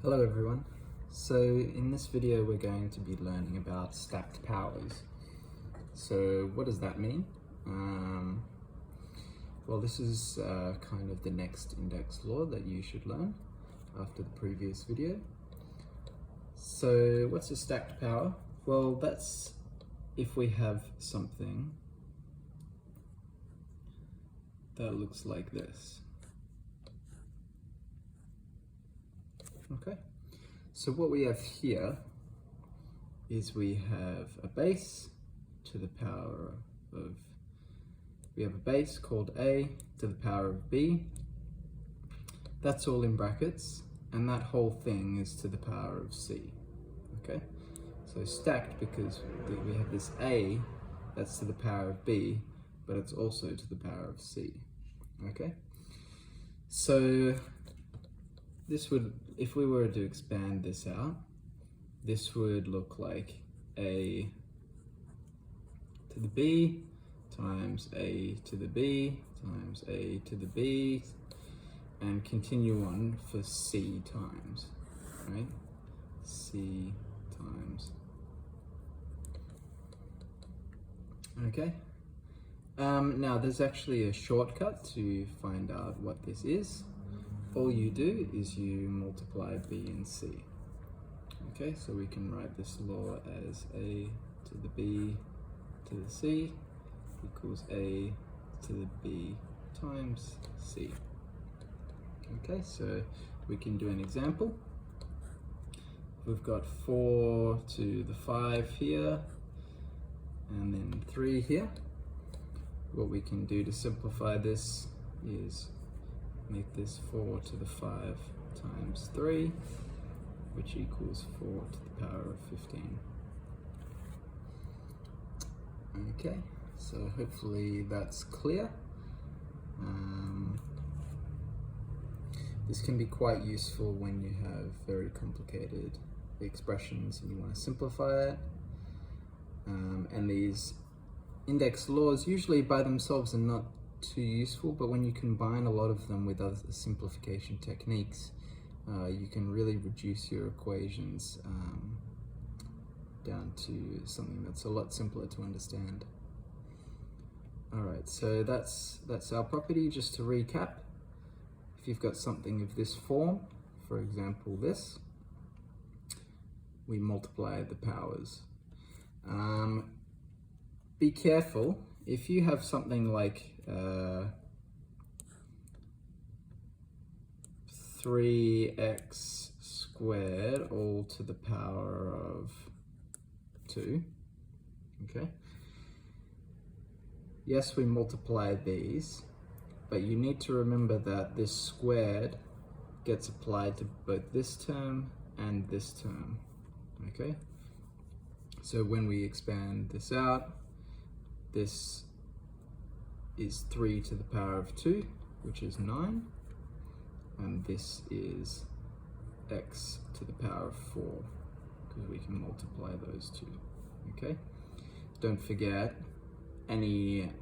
Hello everyone. So in this video we're going to be learning about stacked powers. So what does that mean? Well, this is kind of the next index law that you should learn after the previous video. So what's a stacked power? Well, that's if we have something that looks like this. Okay, so what we have here is we have a base to the power of, we have a base called A to the power of B. That's all in brackets, and that whole thing is to the power of C. Okay, so stacked because we have this A that's to the power of B, but it's also to the power of C. Okay, so this would, if we were to expand this out, this would look like A to the B times A to the B times A to the B, and continue on for C times, right? C times. Okay. Now there's actually a shortcut to find out what this is. All you do is you multiply B and C. Okay, so we can write this law as A to the B to the C equals A to the B times C. Okay, so we can do an example. We've got 4 to the 5 here, and then 3 here. What we can do to simplify this is make this 4 to the 5 times 3, which equals 4 to the power of 15. Okay, so hopefully that's clear. This can be quite useful when you have very complicated expressions and you want to simplify it. And these index laws usually by themselves are not too useful, but when you combine a lot of them with other simplification techniques, you can really reduce your equations down to something that's a lot simpler to understand. Alright, so that's our property. Just to recap, if you've got something of this form, for example this, we multiply the powers. Be careful, if you have something like 3x squared all to the power of 2, okay? Yes, we multiply these, but you need to remember that this squared gets applied to both this term and this term, okay? So when we expand this out, this is 3 to the power of 2, which is 9, and this is x to the power of 4, because we can multiply those two, okay? Don't forget, any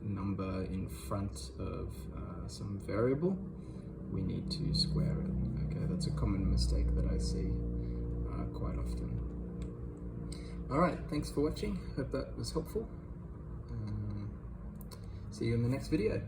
number in front of some variable, we need to square it, okay? That's a common mistake that I see quite often. Alright, thanks for watching, hope that was helpful. See you in the next video.